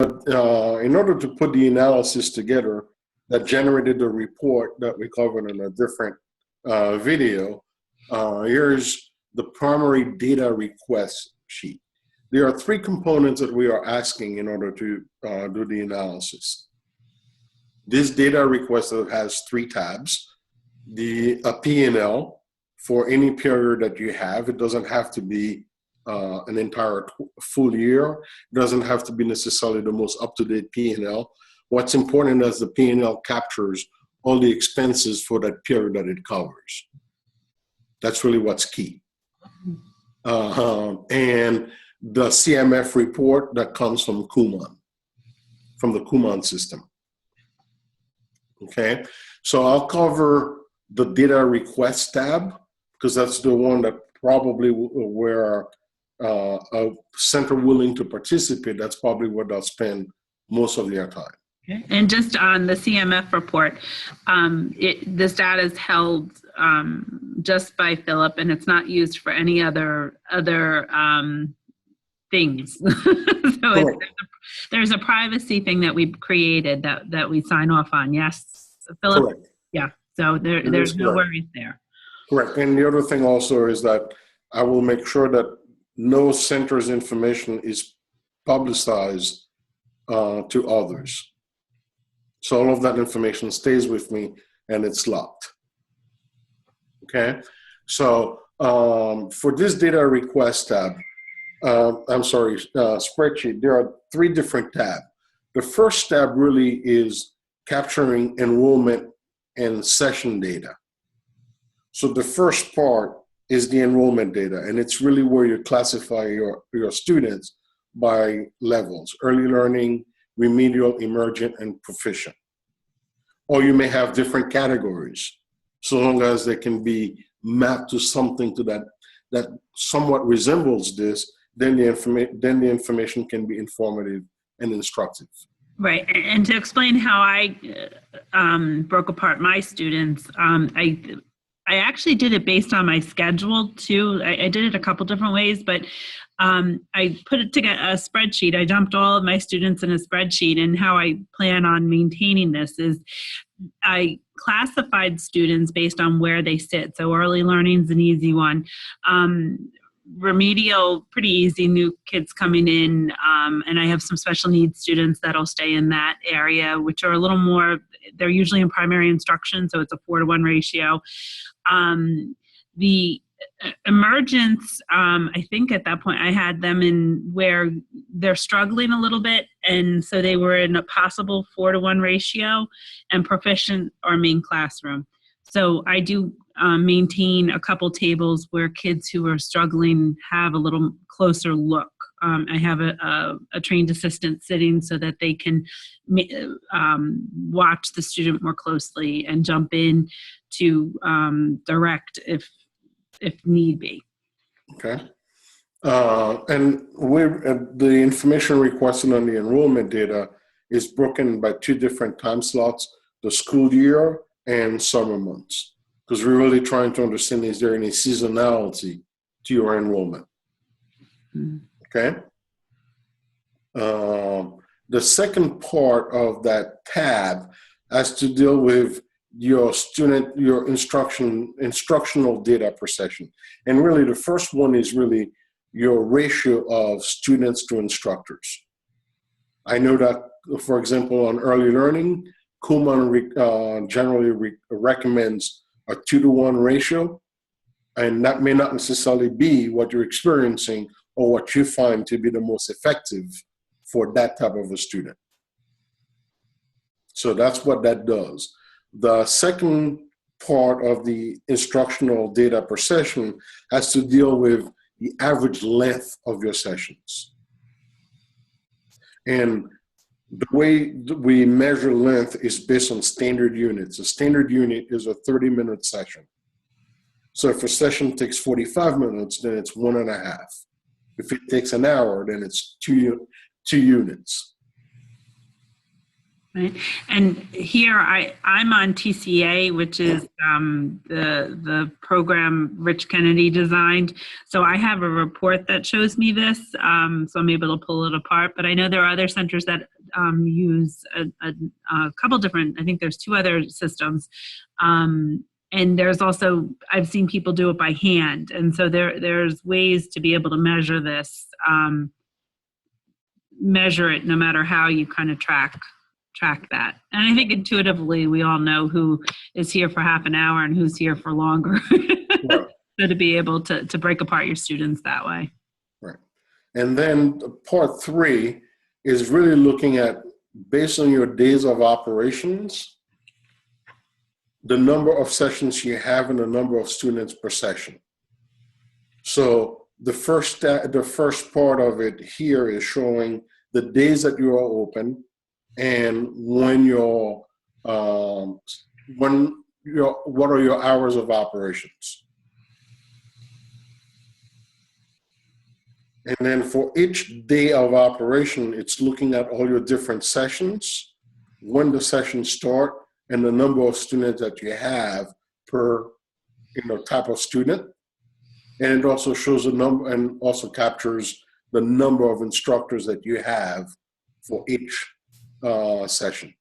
in order to put the analysis together that generated the report that we covered in a different video, here's the primary data request sheet. There are three components that we are asking in order to do the analysis. This data request has three tabs. A P&L for any period that you have. It doesn't have to be an entire full year. It doesn't have to be necessarily the most up-to-date P&L. What's important is the P&L captures all the expenses for that period that it covers. That's really what's key. And the CMF report that comes from Kumon, from the Kumon system. Okay, so I'll cover the data request tab because that's the one that probably where a center willing to participate, that's probably where they'll spend most of their time. Okay. And just on the CMF report, this data is held just by Philip, and it's not used for any other things. So there's a privacy thing that we've created that we sign off on. Yes, Philip? Correct. Yeah, so there's no worries there. Correct. And the other thing also is that I will make sure that no center's information is publicized to others. So all of that information stays with me and it's locked. Okay. So for this data request tab, spreadsheet, there are three different tabs. The first tab really is capturing enrollment and session data. So the first part is the enrollment data, and it's really where you classify your students by levels: early learning, remedial, emergent, and proficient. Or you may have different categories, so long as they can be mapped to something to that somewhat resembles this, then the information can be informative and instructive. Right, and to explain how I broke apart my students, I actually did it based on my schedule too. I did it a couple different ways, but I put it together a spreadsheet. I dumped all of my students in a spreadsheet, and how I plan on maintaining this is I classified students based on where they sit. So early learning is an easy one. Remedial, pretty easy, new kids coming in, and I have some special needs students that'll stay in that area, which are a little more, they're usually in primary instruction, so it's a 4-to-1 ratio. The emergence, I think at that point I had them in where they're struggling a little bit, and so they were in a possible 4-to-1 ratio, and proficient or main classroom. So I do maintain a couple tables where kids who are struggling have a little closer look. I have a trained assistant sitting so that they can watch the student more closely and jump in to direct if need be. Okay. And the information requested on the enrollment data is broken by two different time slots: the school year and summer months, because we're really trying to understand, is there any seasonality to your enrollment? Okay. The second part of that tab has to deal with your instructional data per session. And really the first one is really your ratio of students to instructors. I know that, for example, on early learning, Kumon generally recommends a 2-to-1 ratio, and that may not necessarily be what you're experiencing or what you find to be the most effective for that type of a student. So that's what that does. The second part of the instructional data per session has to deal with the average length of your sessions. And the way we measure length is based on standard units. A standard unit is a 30-minute session. So if a session takes 45 minutes, then it's 1.5. If it takes an hour, then it's two units. Right. And here I'm on TCA, which is the program Rich Kennedy designed. So I have a report that shows me this, so I'm able to pull it apart. But I know there are other centers that use a couple different, I think there's 2 other systems. And there's also, I've seen people do it by hand. And so there's ways to be able to measure this, measure it no matter how you kind of track that. And I think intuitively we all know who is here for half an hour and who's here for longer. Right. So to be able to break apart your students that way. Right. And then part 3 is really looking at, based on your days of operations, the number of sessions you have and the number of students per session. So the first part of it here is showing the days that you are open and what are your hours of operations. And then for each day of operation, it's looking at all your different sessions, when the sessions start, and the number of students that you have per type of student. And it also shows the number and also captures the number of instructors that you have for each session.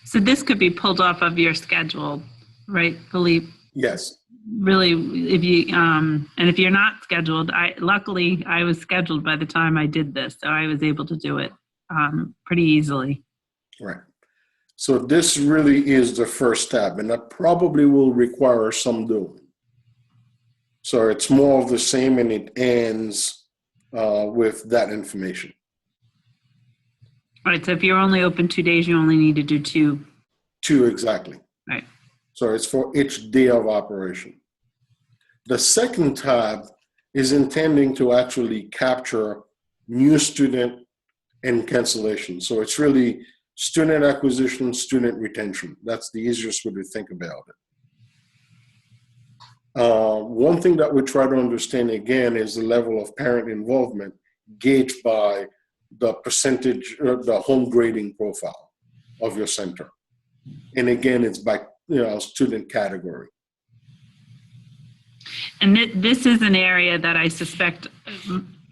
So this could be pulled off of your schedule, right, Philippe? Yes. Really, if you and if you're not scheduled, luckily I was scheduled by the time I did this, so I was able to do it pretty easily. Right. So this really is the first step, and that probably will require some doing. So it's more of the same, and it ends with that information. All right, so if you're only open 2 days, you only need to do 2. 2, exactly. Right. So it's for each day of operation. The second tab is intending to actually capture new student and cancellation. So it's really student acquisition, student retention. That's the easiest way to think about it. One thing that we try to understand again is the level of parent involvement gauged by the percentage, the home grading profile of your center. And again, it's by student category. And this is an area that I suspect,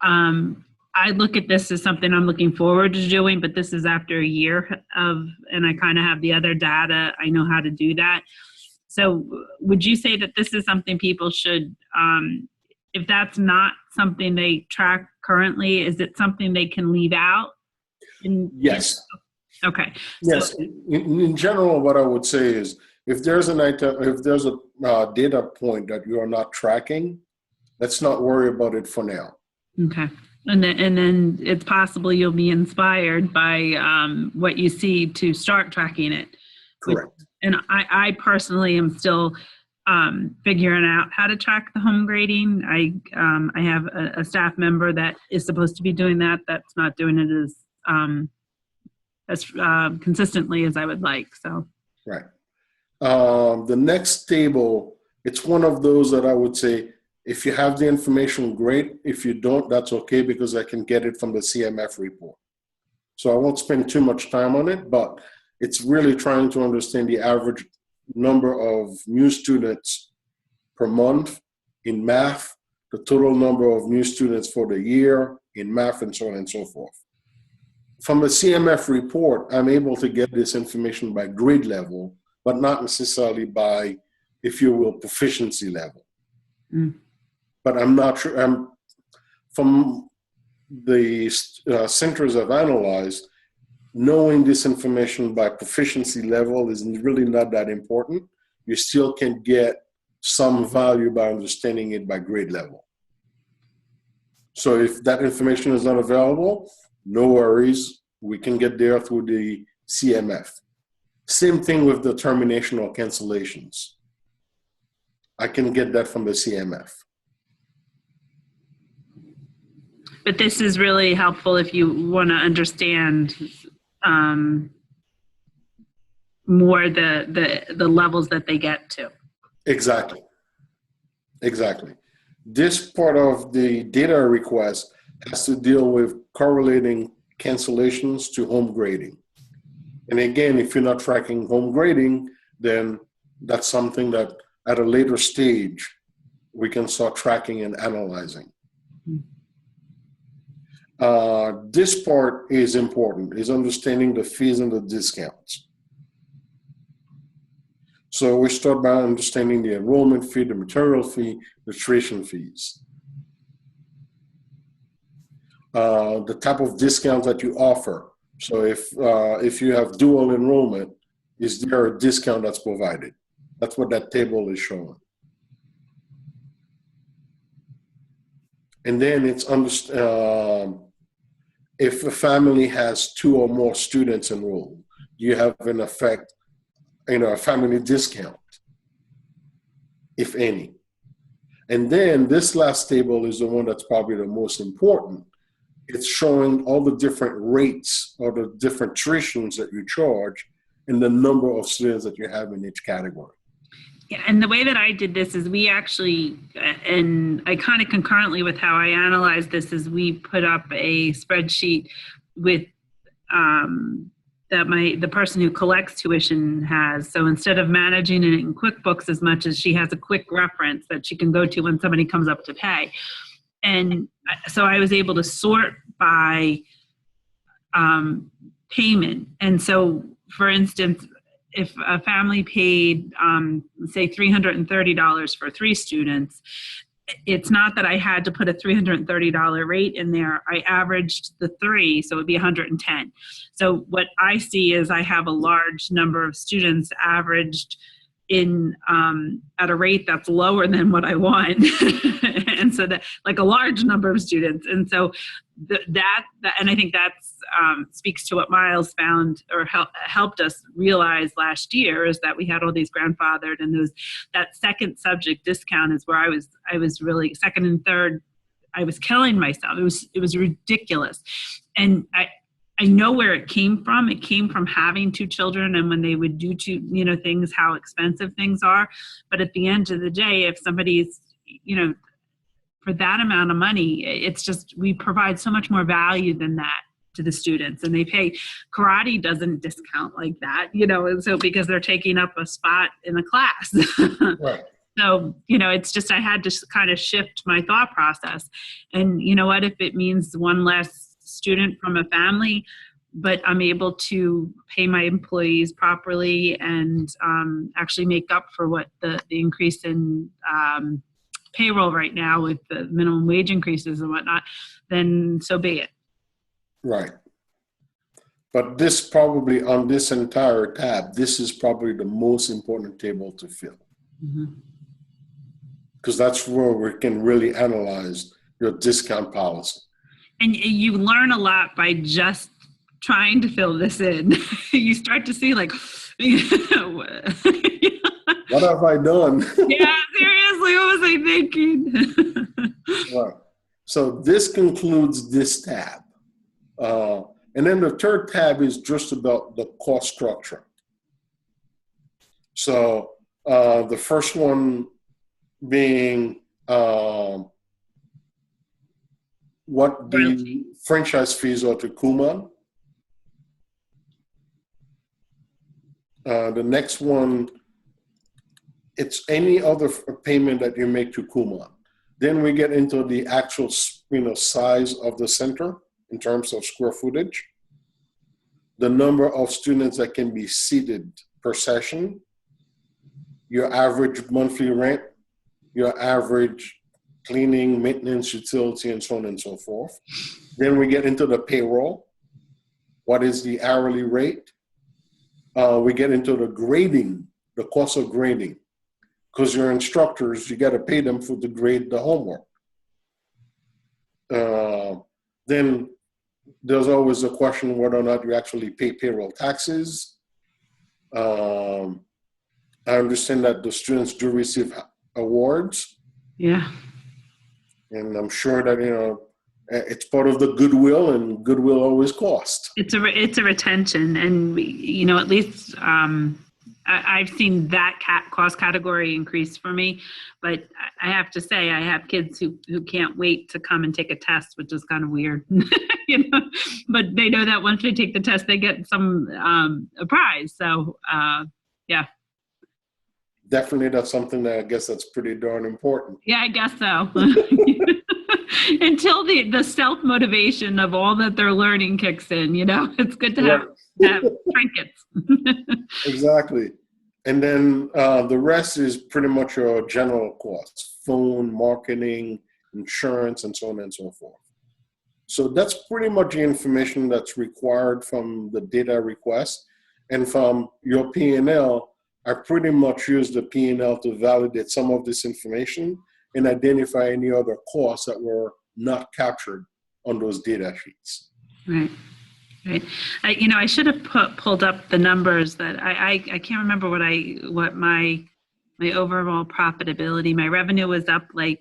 I look at this as something I'm looking forward to doing, but this is after a year and I kind of have the other data. I know how to do that. So would you say that this is something people should, if that's not something they track currently, is it something they can leave out? Yes. Okay. Yes. So, in general, what I would say is if there's a data point that you are not tracking, let's not worry about it for now. Okay. And then it's possible you'll be inspired by what you see to start tracking it. Correct. And I personally am still figuring out how to track the home grading. I have a staff member that is supposed to be doing that. That's not doing it as consistently as I would like. So. Right. The next table, it's one of those that I would say, if you have the information, great. If you don't, that's okay, because I can get it from the CMF report. So I won't spend too much time on it, but it's really trying to understand the average number of new students per month in math, the total number of new students for the year in math, and so on and so forth. From the CMF report, I'm able to get this information by grade level, but not necessarily by, if you will, proficiency level. Mm. But I'm not sure, from the centers I've analyzed, knowing this information by proficiency level is really not that important. You still can get some value by understanding it by grade level. So if that information is not available, no worries, we can get there through the CMF. Same thing with the termination or cancellations. I can get that from the CMF. But this is really helpful if you want to understand more the levels that they get to. Exactly. Exactly. This part of the data request has to deal with correlating cancellations to home grading. And again, if you're not tracking home grading, then that's something that at a later stage, we can start tracking and analyzing. This part is important, is understanding the fees and the discounts. So we start by understanding the enrollment fee, the material fee, the tuition fees. The type of discounts that you offer. So if you have dual enrollment, is there a discount that's provided? That's what that table is showing. And then it's if a family has 2 or more students enrolled, you have in effect, a family discount, if any. And then this last table is the one that's probably the most important. It's showing all the different rates or the different tuitions that you charge and the number of students that you have in each category. Yeah, and the way that I did this is we actually, and I kind of concurrently with how I analyzed this, is we put up a spreadsheet with that the person who collects tuition has. So instead of managing it in QuickBooks as much as she has a quick reference that she can go to when somebody comes up to pay. And so I was able to sort by payment. And so, for instance, if a family paid, say, $330 for 3 students, it's not that I had to put a $330 rate in there. I averaged the 3, so it would be 110. So what I see is I have a large number of students averaged in at a rate that's lower than what I want. And so that, like, a large number of students. And so that and I think that's speaks to what Miles found or helped us realize last year, is that we had all these grandfathered, and that second subject discount is where I was really, second and third, I was killing myself. It was ridiculous. And I know where it came from. It came from having 2 children, and when they would do things, how expensive things are. But at the end of the day, if somebody's, for that amount of money, it's just, we provide so much more value than that to the students, and they pay. Karate doesn't discount like that, and so because they're taking up a spot in the class. Right. So, it's just, I had to kind of shift my thought process. And you know what, if it means one less student from a family, but I'm able to pay my employees properly and actually make up for what the increase in payroll right now with the minimum wage increases and whatnot, then so be it. Right. But this probably, on this entire tab, this is probably the most important table to fill. Because that's where we can really analyze your discount policy. And you learn a lot by just trying to fill this in. You start to see, like, what have I done? Yeah, seriously, what was I thinking? Right. So this concludes this tab. And then the third tab is just about the cost structure. So the first one being what the franchise fees are to Kumon. The next one, it's any other payment that you make to Kumon. Then we get into the actual, size of the center in terms of square footage, the number of students that can be seated per session, your average monthly rent, your average cleaning, maintenance, utility, and so on and so forth. Then we get into the payroll. What is the hourly rate? We get into the grading, the cost of grading, because your instructors, you got to pay them to grade the homework. Then there's always a question whether or not you actually pay payroll taxes. I understand that the students do receive awards. Yeah. And I'm sure that, it's part of the goodwill, and goodwill always costs. It's a retention, and at least I've seen that cost category increase for me, but I have to say I have kids who can't wait to come and take a test, which is kind of weird, you know. But they know that once they take the test, they get a prize. So yeah. Definitely, that's something that I guess that's pretty darn important. Yeah, I guess so. Until the self-motivation of all that they're learning kicks in, you know, it's good to have trinkets. Exactly. And then the rest is pretty much your general costs: phone, marketing, insurance, and so on and so forth. So that's pretty much the information that's required from the data request. And from your P&L, I pretty much use the P&L to validate some of this information and identify any other costs that were not captured on those data sheets. Right. Right. I should have pulled up the numbers that I can't remember what my overall profitability, my revenue was up like,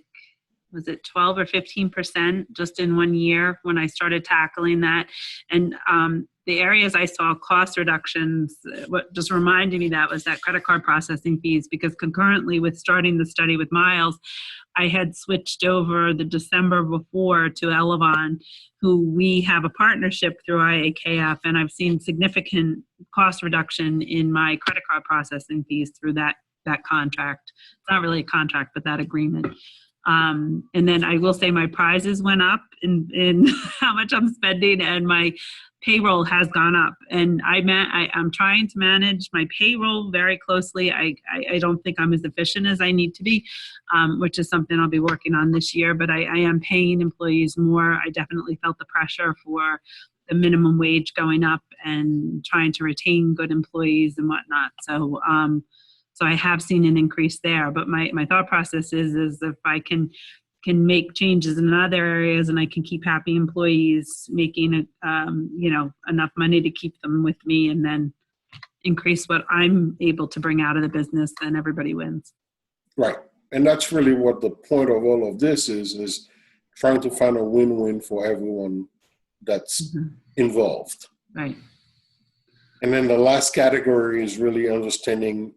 was it 12 or 15% just in 1 year when I started tackling that. And the areas I saw cost reductions, what just reminded me that was that credit card processing fees, because concurrently with starting the study with Miles, I had switched over the December before to Elevon, who we have a partnership through IAKF, and I've seen significant cost reduction in my credit card processing fees through that contract. It's not really a contract, but that agreement. And then I will say my prizes went up in how much I'm spending, and my payroll has gone up. And I'm trying to manage my payroll very closely. I don't think I'm as efficient as I need to be, which is something I'll be working on this year. But I am paying employees more. I definitely felt the pressure for the minimum wage going up and trying to retain good employees and whatnot. So I have seen an increase there, but my thought process is if I can make changes in other areas and I can keep happy employees making enough money to keep them with me, and then increase what I'm able to bring out of the business, then everybody wins. Right. And that's really what the point of all of this is trying to find a win-win for everyone that's involved. Right. And then the last category is really understanding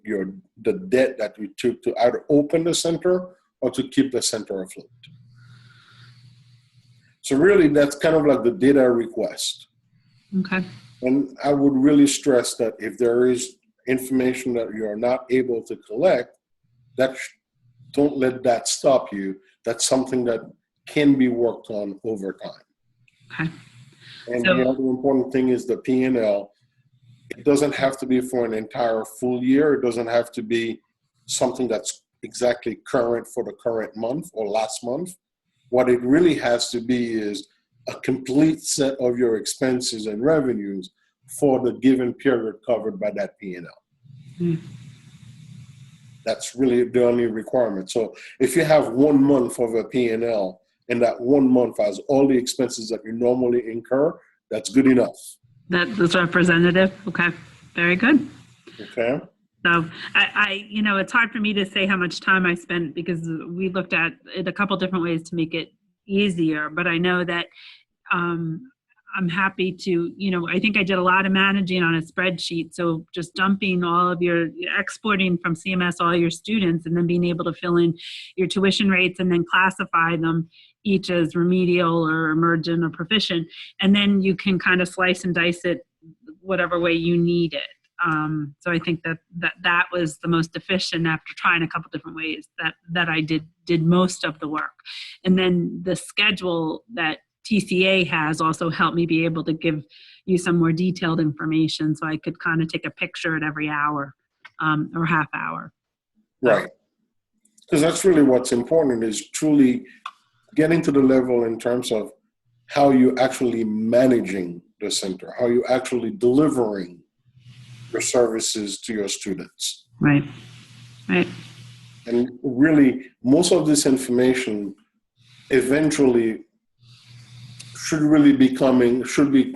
the debt that you took to either open the center or to keep the center afloat. So really, that's kind of like the data request. Okay. And I would really stress that if there is information that you are not able to collect, don't let that stop you. That's something that can be worked on over time. Okay. And the other important thing is the P&L. It doesn't have to be for an entire full year. It doesn't have to be something that's exactly current for the current month or last month. What it really has to be is a complete set of your expenses and revenues for the given period covered by that P&L. Mm. That's really the only requirement. So if you have 1 month of a P&L and that 1 month has all the expenses that you normally incur, that's good enough. That's representative. Okay. Very good. Okay. So it's hard for me to say how much time I spent because we looked at it a couple different ways to make it easier, but I know that I'm happy to, I think I did a lot of managing on a spreadsheet. So just dumping exporting from CMS all your students and then being able to fill in your tuition rates and then classify them each as remedial or emergent or proficient. And then you can kind of slice and dice it whatever way you need it. So I think that was the most efficient after trying a couple different ways that I did most of the work. And then the schedule that TCA has also helped me be able to give you some more detailed information so I could kind of take a picture at every hour or half hour. Right. Because that's really what's important is truly getting to the level in terms of how you're actually managing the center, how you're actually delivering your services to your students. Right. Right. And really, most of this information eventually should be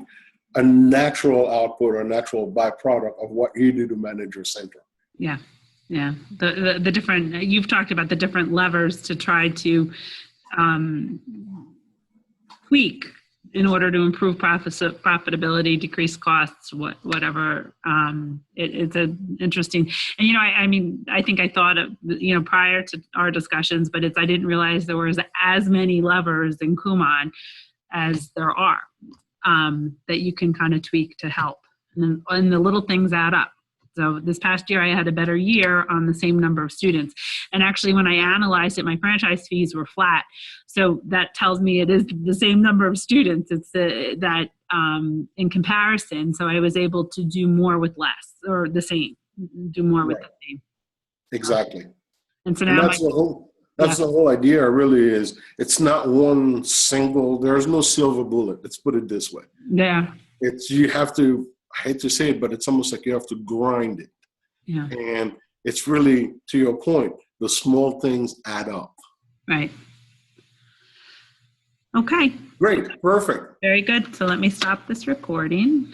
a natural output or a natural byproduct of what you do to manage your center. Yeah. Yeah. The different, you've talked about the different levers to try to tweak in order to improve profitability, decrease costs, whatever. It's an interesting, and you know, I mean, I think I thought of, you know, prior to our discussions, but I didn't realize there was as many levers in Kumon as there are, that you can kind of tweak to help, and the little things add up. So this past year, I had a better year on the same number of students. And actually, when I analyzed it, my franchise fees were flat. So that tells me it is the same number of students. It's that in comparison. So I was able to do more with less, or the same, do more with the same. Exactly. And so And now that's the whole idea, really, is it's not one single, there's no silver bullet. Let's put it this way. Yeah. You have to, I hate to say it, but it's almost like you have to grind it. Yeah. And it's really, to your point, the small things add up. Right. Okay. Great. Perfect. Very good. So let me stop this recording.